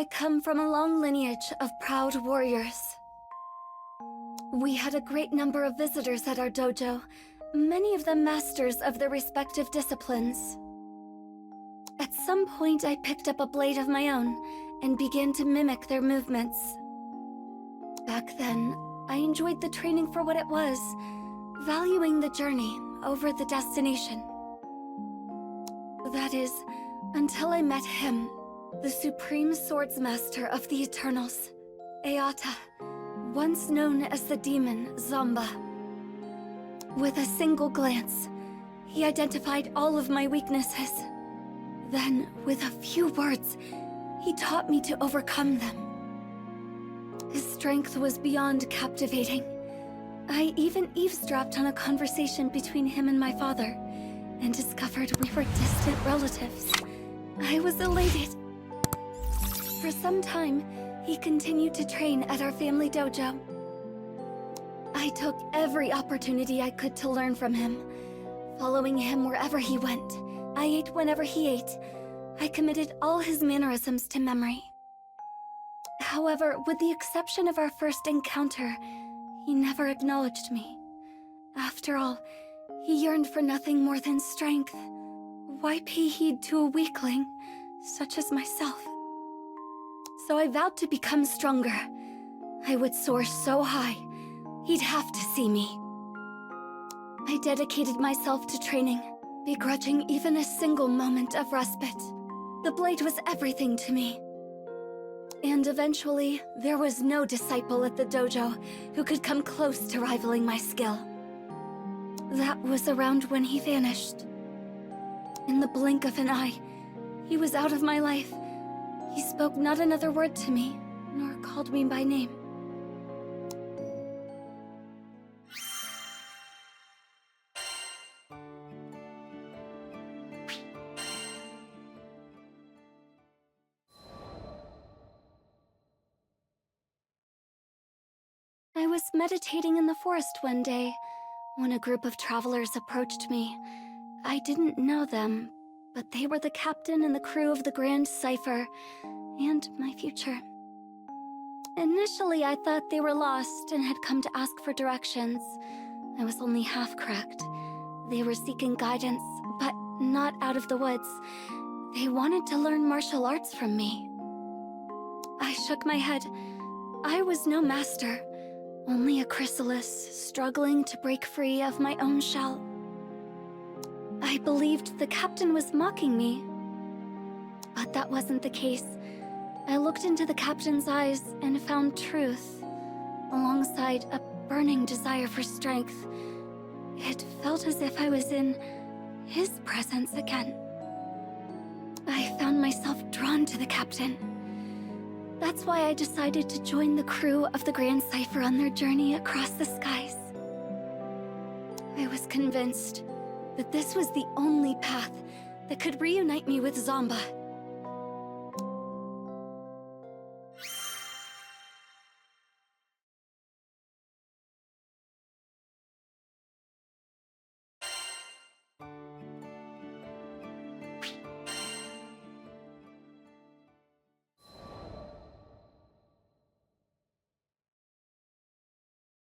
I come from a long lineage of proud warriors. We had a great number of visitors at our dojo, many of them masters of their respective disciplines. At some point, I picked up a blade of my own and began to mimic their movements. Back then, I enjoyed the training for what it was, valuing the journey over the destination. That is, until I met him, the supreme swordsmaster of the Eternals, Eata, once known as the demon Zomba. With a single glance, he identified all of my weaknesses. Then, with a few words, he taught me to overcome them. His strength was beyond captivating. I even eavesdropped on a conversation between him and my father, and discovered we were distant relatives. I was elated. For some time, he continued to train at our family dojo. I took every opportunity I could to learn from him, following him wherever he went. I ate whenever he ate. I committed all his mannerisms to memory. However, with the exception of our first encounter, he never acknowledged me. After all, he yearned for nothing more than strength. Why pay heed to a weakling, such as myself? So I vowed to become stronger. I would soar so high, he'd have to see me. I dedicated myself to training, begrudging even a single moment of respite. The blade was everything to me. And eventually, there was no disciple at the dojo who could come close to rivaling my skill. That was around when he vanished. In the blink of an eye, he was out of my life. He spoke not another word to me, nor called me by name. I was meditating in the forest one day when a group of travelers approached me. I didn't know them, but they were the captain and the crew of the Grand Cypher, and my future. Initially, I thought they were lost and had come to ask for directions. I was only half correct. They were seeking guidance, but not out of the woods. They wanted to learn martial arts from me. I shook my head. I was no master, only a chrysalis struggling to break free of my own shell. I believed the captain was mocking me, but that wasn't the case. I looked into the captain's eyes and found truth, alongside a burning desire for strength. It felt as if I was in his presence again. I found myself drawn to the captain. That's why I decided to join the crew of the Grand Cypher on their journey across the skies. I was convinced that this was the only path that could reunite me with Zomba.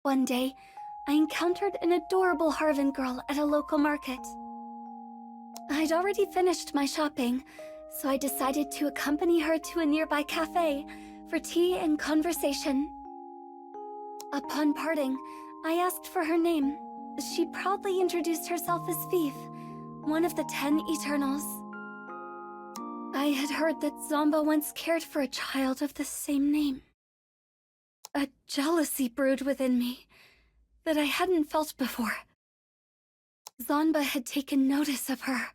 One day, I encountered an adorable Harvan girl at a local market. I'd already finished my shopping, so I decided to accompany her to a nearby cafe for tea and conversation. Upon parting, I asked for her name. She proudly introduced herself as Fief, one of the 10 Eternals. I had heard that Zomba once cared for a child of the same name. A jealousy brewed within me that I hadn't felt before. Zomba had taken notice of her,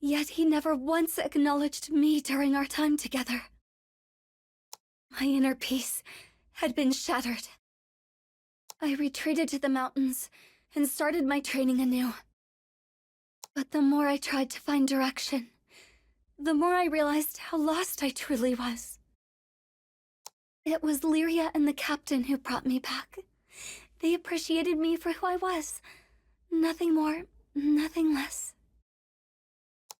yet he never once acknowledged me during our time together. My inner peace had been shattered. I retreated to the mountains and started my training anew. But the more I tried to find direction, the more I realized how lost I truly was. It was Lyria and the captain who brought me back. They appreciated me for who I was. Nothing more, nothing less.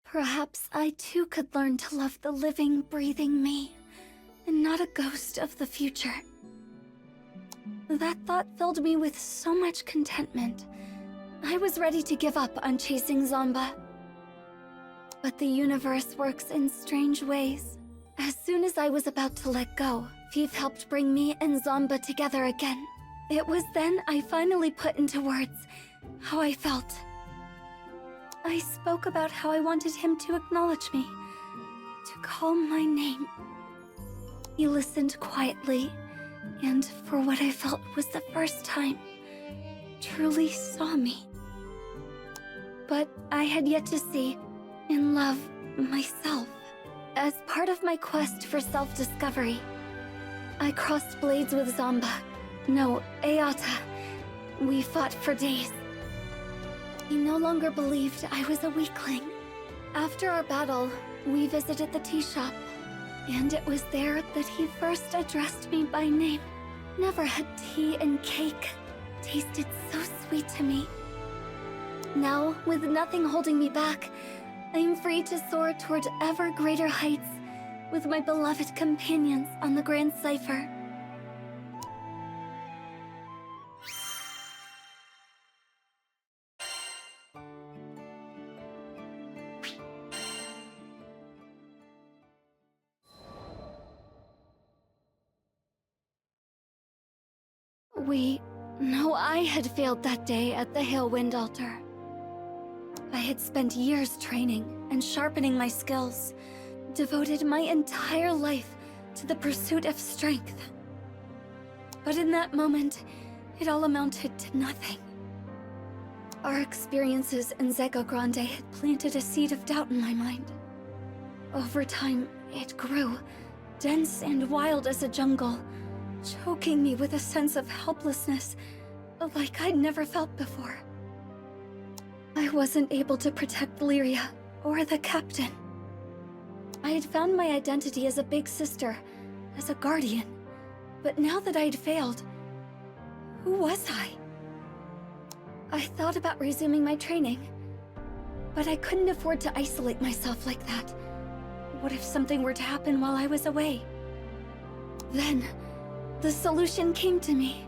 Perhaps I too could learn to love the living, breathing me, and not a ghost of the future. That thought filled me with so much contentment. I was ready to give up on chasing Zomba. But the universe works in strange ways. As soon as I was about to let go, Fief helped bring me and Zomba together again. It was then I finally put into words how I felt. I spoke about how I wanted him to acknowledge me, to call my name. He listened quietly, and for what I felt was the first time, truly saw me. But I had yet to see and love myself. As part of my quest for self-discovery, I crossed blades with Zomba. No, Ayata. We fought for days. He no longer believed I was a weakling. After our battle, we visited the tea shop, and it was there that he first addressed me by name. Never had tea and cake tasted so sweet to me. Now, with nothing holding me back, I am free to soar toward ever greater heights with my beloved companions on the Grand Cipher. I had failed that day at the Hail Wind Altar. I had spent years training and sharpening my skills, devoted my entire life to the pursuit of strength. But in that moment, it all amounted to nothing. Our experiences in Zega Grande had planted a seed of doubt in my mind. Over time, it grew, dense and wild as a jungle, choking me with a sense of helplessness like I'd never felt before. I wasn't able to protect Lyria or the captain. I had found my identity as a big sister, as a guardian, but now that I'd failed, who was I? I thought about resuming my training, but I couldn't afford to isolate myself like that. What if something were to happen while I was away? Then, the solution came to me.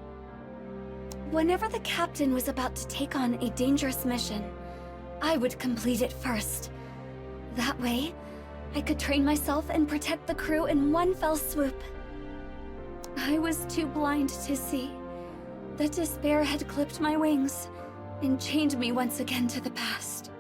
Whenever the captain was about to take on a dangerous mission, I would complete it first. That way, I could train myself and protect the crew in one fell swoop. I was too blind to see that despair had clipped my wings and chained me once again to the past.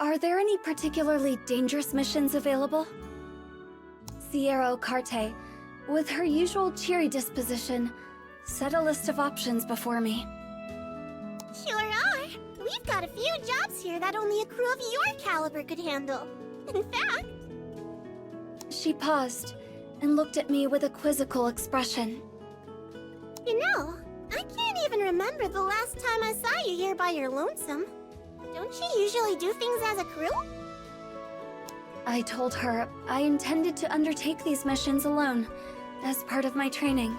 Are there any particularly dangerous missions available? Sierra Ocarte, with her usual cheery disposition, set a list of options before me. Sure are. We've got a few jobs here that only a crew of your caliber could handle. In fact... She paused and looked at me with a quizzical expression. You know, I can't even remember the last time I saw you here by your lonesome. Don't you usually do things as a crew? I told her I intended to undertake these missions alone, as part of my training.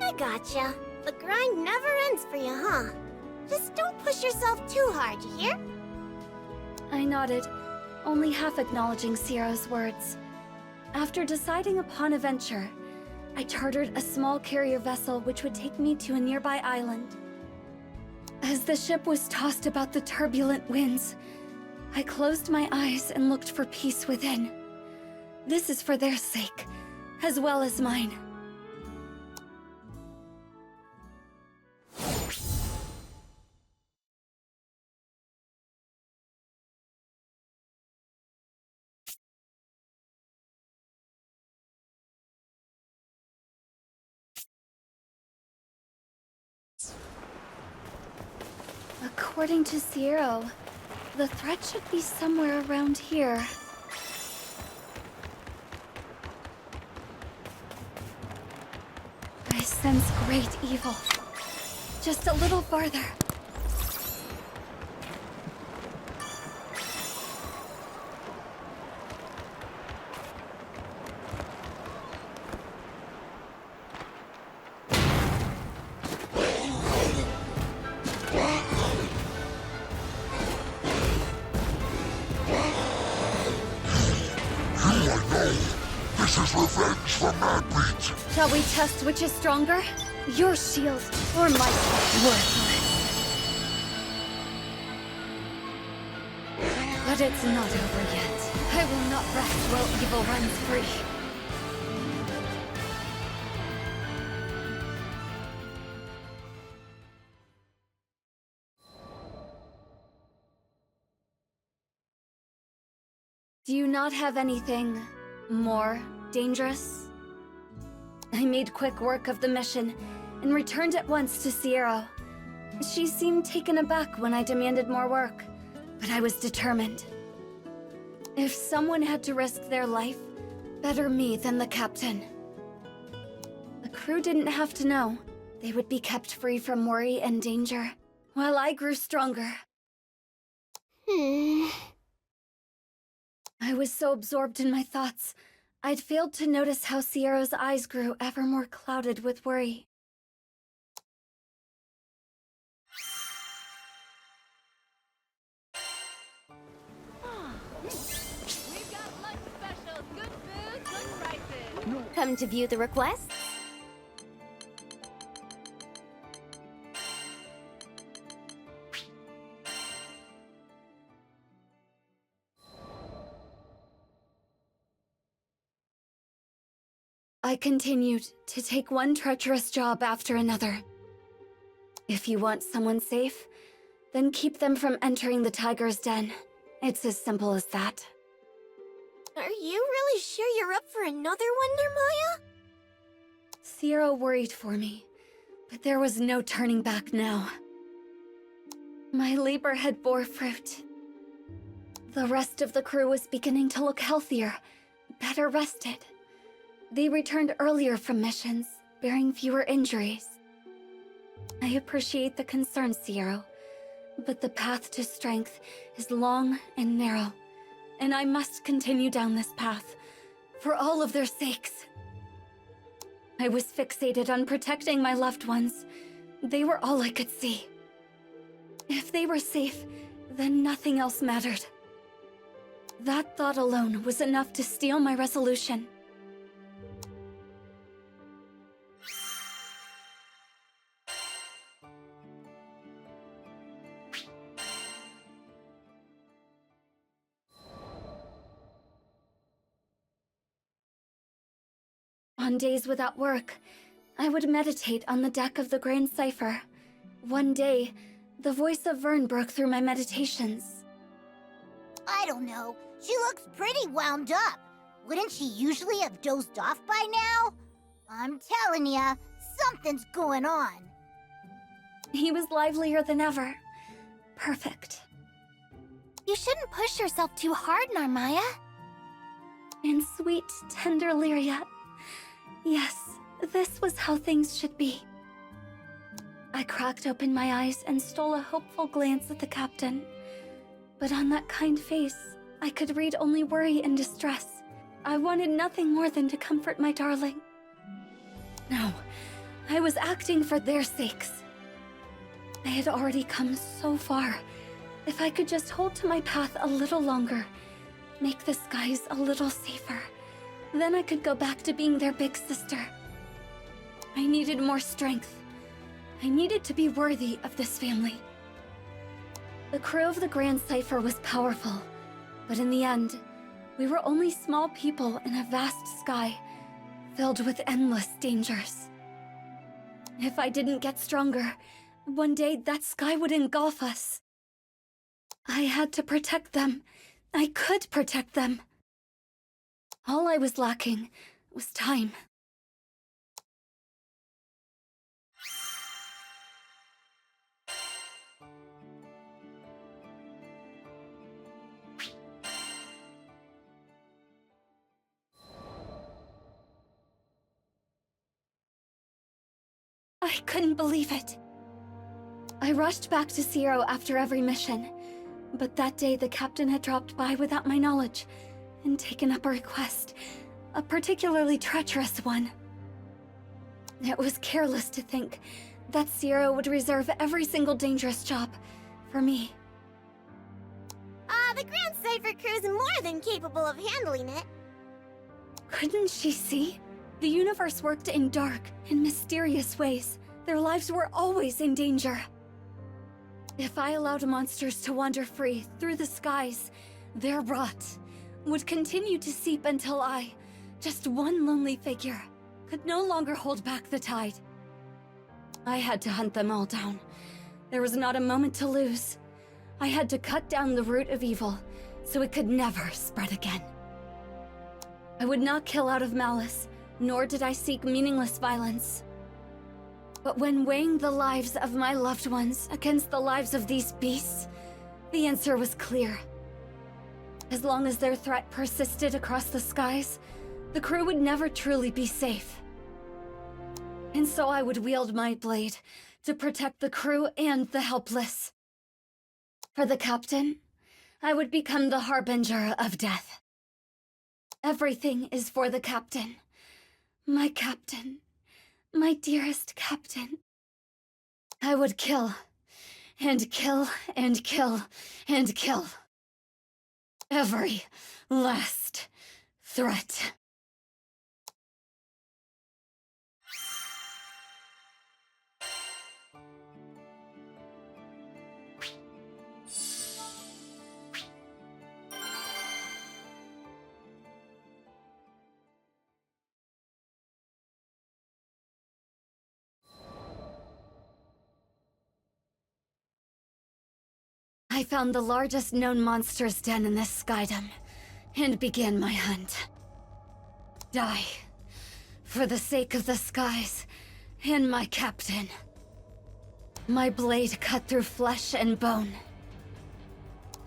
I gotcha. The grind never ends for you, huh? Just don't push yourself too hard, you hear? I nodded, only half acknowledging Sierra's words. After deciding upon a venture, I chartered a small carrier vessel which would take me to a nearby island. As the ship was tossed about the turbulent winds, I closed my eyes and looked for peace within. This is for their sake, as well as mine. According to Sierra, the threat should be somewhere around here. I sense great evil. Just a little farther. Shall we test which is stronger? Your shield or my shield? Worthless. But it's not over yet. I will not rest while evil runs free. Do you not have anything more dangerous? I made quick work of the mission and returned at once to Sierra. She seemed taken aback when I demanded more work, but I was determined. If someone had to risk their life, better me than the captain. The crew didn't have to know. They would be kept free from worry and danger, while I grew stronger. I was so absorbed in my thoughts, I'd failed to notice how Sierra's eyes grew ever more clouded with worry. We've got lunch specials, good food, good prices. Come to view the requests? I continued to take one treacherous job after another. If you want someone safe, then keep them from entering the tiger's den. It's as simple as that. Are you really sure you're up for another one, Narmaya? Sierra worried for me, but there was no turning back now. My labor had bore fruit. The rest of the crew was beginning to look healthier, better rested. They returned earlier from missions, bearing fewer injuries. I appreciate the concern, Sierra, but the path to strength is long and narrow, and I must continue down this path, for all of their sakes. I was fixated on protecting my loved ones. They were all I could see. If they were safe, then nothing else mattered. That thought alone was enough to steel my resolution. On days without work, I would meditate on the deck of the Grand Cipher. One day, the voice of Vern broke through my meditations. I don't know. She looks pretty wound up. Wouldn't she usually have dozed off by now? I'm telling ya, something's going on. He was livelier than ever. Perfect. You shouldn't push yourself too hard, Narmaya. And sweet, tender Lyria. Yes, this was how things should be. I cracked open my eyes and stole a hopeful glance at the captain. But on that kind face, I could read only worry and distress. I wanted nothing more than to comfort my darling. No, I was acting for their sakes. I had already come so far. If I could just hold to my path a little longer, make the skies a little safer, then I could go back to being their big sister. I needed more strength. I needed to be worthy of this family. The crew of the Grand Cipher was powerful, but in the end, we were only small people in a vast sky, filled with endless dangers. If I didn't get stronger, one day that sky would engulf us. I had to protect them. I could protect them. All I was lacking was time. I couldn't believe it. I rushed back to Zero after every mission, but that day the captain had dropped by without my knowledge and taken up a request, a particularly treacherous one. It was careless to think that Zero would reserve every single dangerous job for me. The Grand Cipher crew's more than capable of handling it. Couldn't she see? The universe worked in dark and mysterious ways. Their lives were always in danger. If I allowed monsters to wander free through the skies, their rot would continue to seep until I, just one lonely figure, could no longer hold back the tide. I had to hunt them all down. There was not a moment to lose. I had to cut down the root of evil so it could never spread again. I would not kill out of malice, nor did I seek meaningless violence. But when weighing the lives of my loved ones against the lives of these beasts, the answer was clear. As long as their threat persisted across the skies, the crew would never truly be safe. And so I would wield my blade to protect the crew and the helpless. For the captain, I would become the harbinger of death. Everything is for the captain. My captain. My dearest captain. I would kill, and kill, and kill, and kill. Every last threat. I found the largest known monster's den in this skydom, and began my hunt. Die, for the sake of the skies, and my captain. My blade cut through flesh and bone.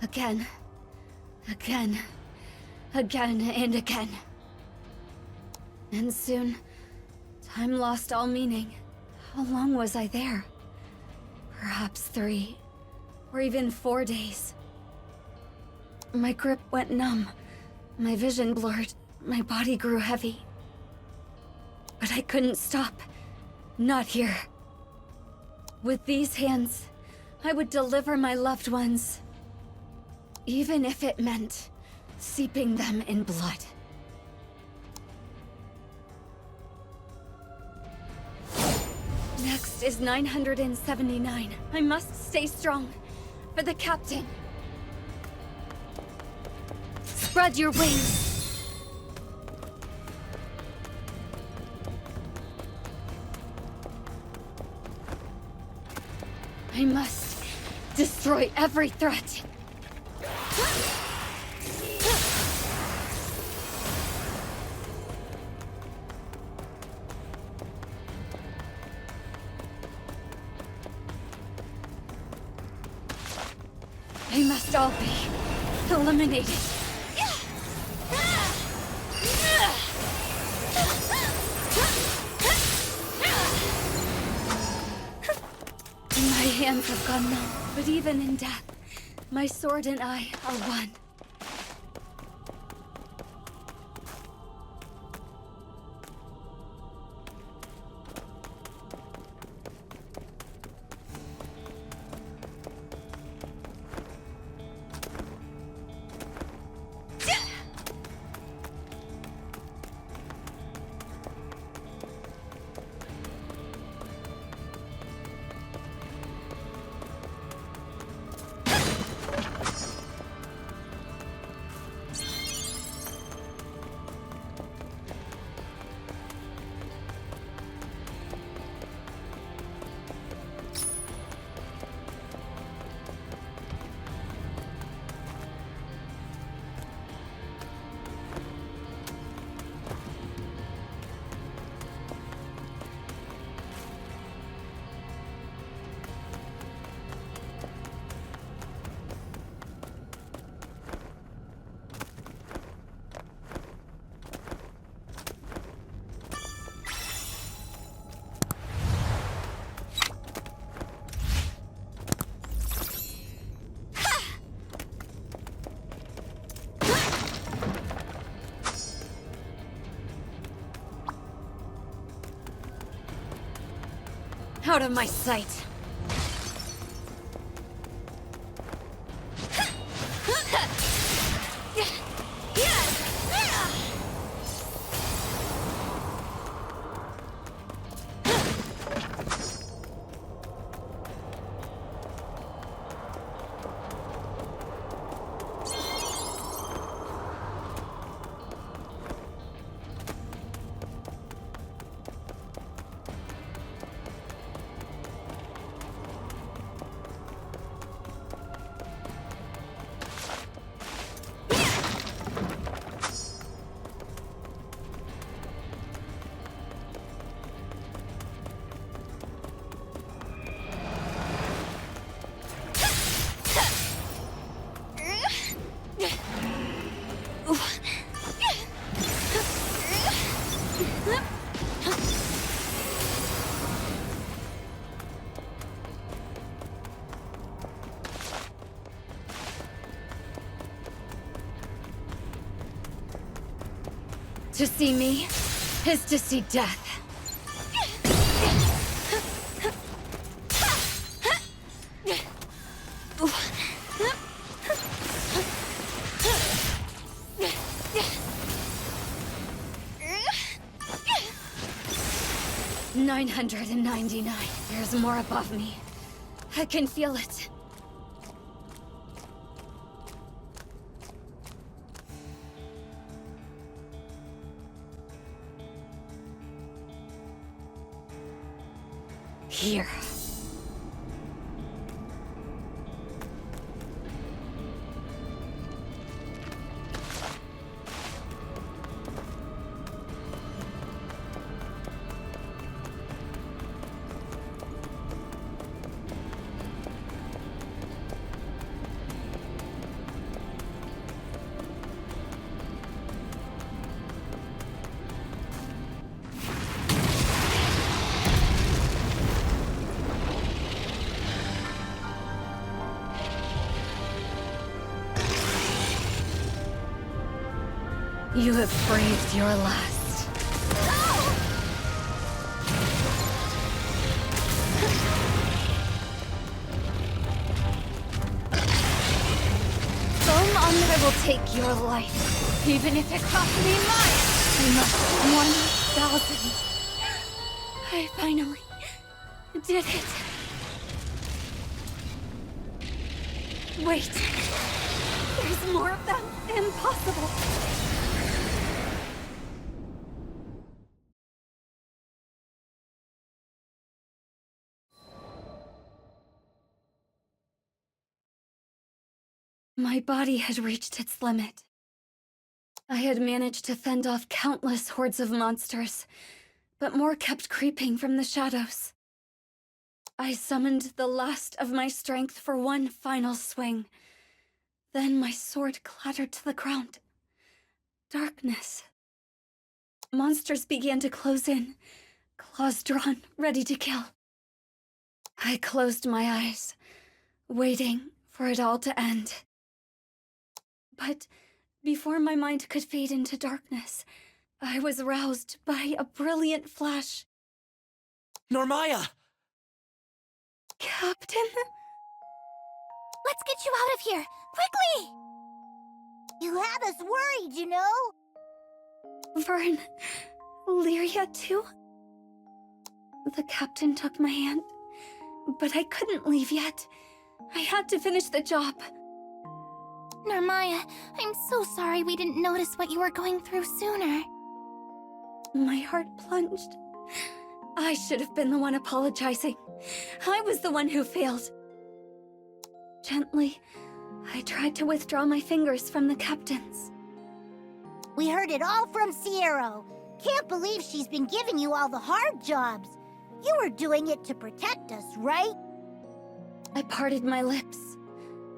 Again, again, again and again. And soon, time lost all meaning. How long was I there? Perhaps 3. Or even 4 days. My grip went numb, my vision blurred, my body grew heavy. But I couldn't stop. Not here. With these hands, I would deliver my loved ones. Even if it meant steeping them in blood. Next is 979. I must stay strong. For the captain. Spread your wings. I must destroy every threat. They must all be eliminated. My hands have gone numb, but even in death, my sword and I are one. Out of my sight. To see me is to see death. 999. There's more above me. I can feel it. Here. You have breathed your last. Foam Omnitor will take your life, even if it costs me mine. Not 1,000. I finally did it. Wait. There's more of them. Impossible. My body had reached its limit. I had managed to fend off countless hordes of monsters, but more kept creeping from the shadows. I summoned the last of my strength for one final swing. Then my sword clattered to the ground. Darkness. Monsters began to close in, claws drawn, ready to kill. I closed my eyes, waiting for it all to end. But before my mind could fade into darkness, I was roused by a brilliant flash. Narmaya! Captain? Let's get you out of here! Quickly! You had us worried, you know? Vern, Lyria too? The captain took my hand, but I couldn't leave yet. I had to finish the job. Narmaya, I'm so sorry we didn't notice what you were going through sooner. My heart plunged. I should have been the one apologizing. I was the one who failed. Gently, I tried to withdraw my fingers from the captain's. We heard it all from Sierra. Can't believe she's been giving you all the hard jobs. You were doing it to protect us, right? I parted my lips.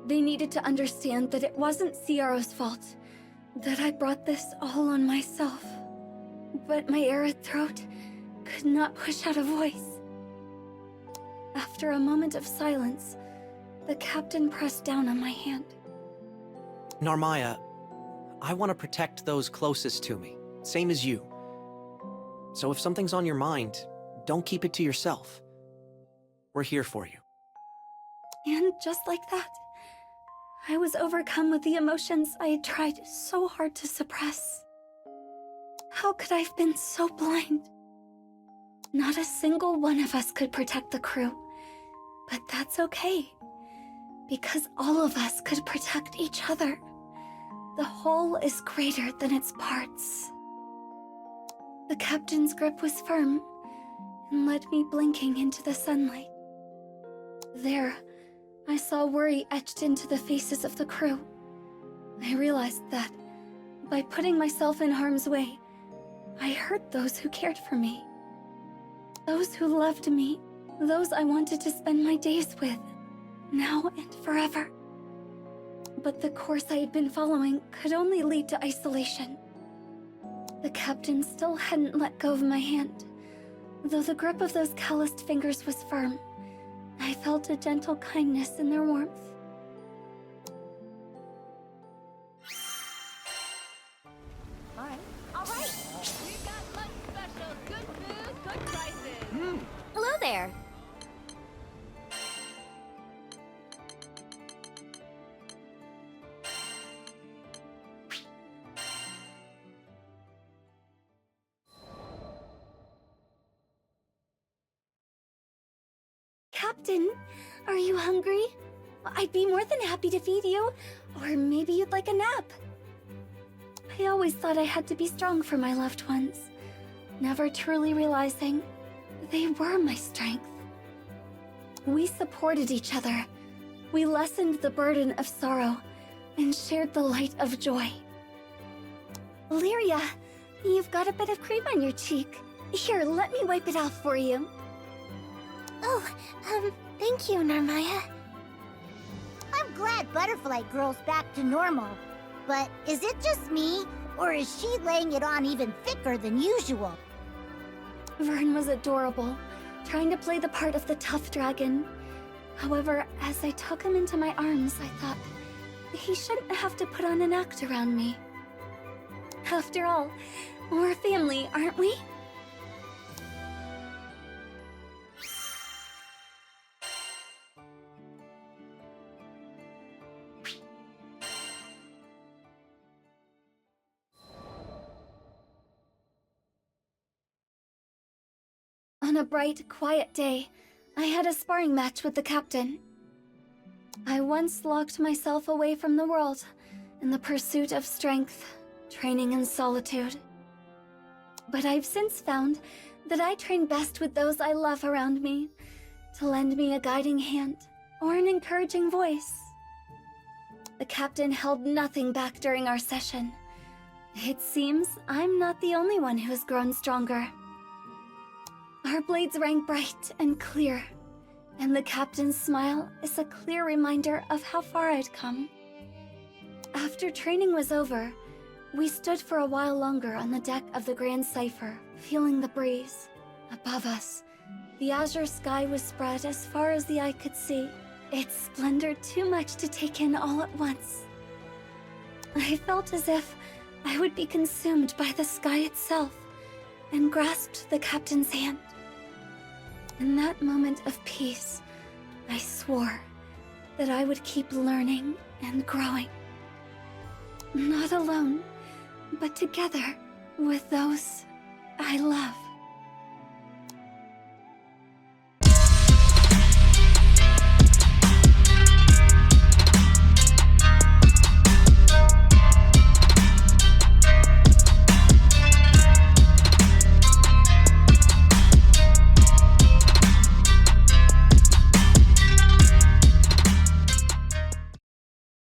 They needed to understand that it wasn't Sierra's fault, that I brought this all on myself. But my arid throat could not push out a voice. After a moment of silence, the captain pressed down on my hand. Narmaya, I want to protect those closest to me, same as you. So if something's on your mind, don't keep it to yourself. We're here for you. And just like that, I was overcome with the emotions I had tried so hard to suppress. How could I have been so blind? Not a single one of us could protect the crew, but that's okay, because all of us could protect each other. The whole is greater than its parts. The captain's grip was firm and led me blinking into the sunlight. There, I saw worry etched into the faces of the crew. I realized that, by putting myself in harm's way, I hurt those who cared for me. Those who loved me, those I wanted to spend my days with, now and forever. But the course I had been following could only lead to isolation. The captain still hadn't let go of my hand, though the grip of those calloused fingers was firm. I felt a gentle kindness in their warmth. All right. Hello there. Captain, are you hungry? I'd be more than happy to feed you. Or maybe you'd like a nap. I always thought I had to be strong for my loved ones, never truly realizing they were my strength. We supported each other. We lessened the burden of sorrow and shared the light of joy. Lyria, you've got a bit of cream on your cheek. Here, let me wipe it off for you. Oh, thank you, Narmaya. I'm glad Butterfly Girl's back to normal. But is it just me, or is she laying it on even thicker than usual? Vern was adorable, trying to play the part of the tough dragon. However, as I took him into my arms, I thought, he shouldn't have to put on an act around me. After all, we're family, aren't we? On a bright, quiet day, I had a sparring match with the captain. I once locked myself away from the world in the pursuit of strength, training in solitude. But I've since found that I train best with those I love around me, to lend me a guiding hand or an encouraging voice. The captain held nothing back during our session. It seems I'm not the only one who has grown stronger. Our blades rang bright and clear, and the captain's smile is a clear reminder of how far I'd come. After training was over, we stood for a while longer on the deck of the Grand Cypher, feeling the breeze. Above us, the azure sky was spread as far as the eye could see, its splendor too much to take in all at once. I felt as if I would be consumed by the sky itself, and grasped the captain's hand. In that moment of peace, I swore that I would keep learning and growing. Not alone, but together with those I love.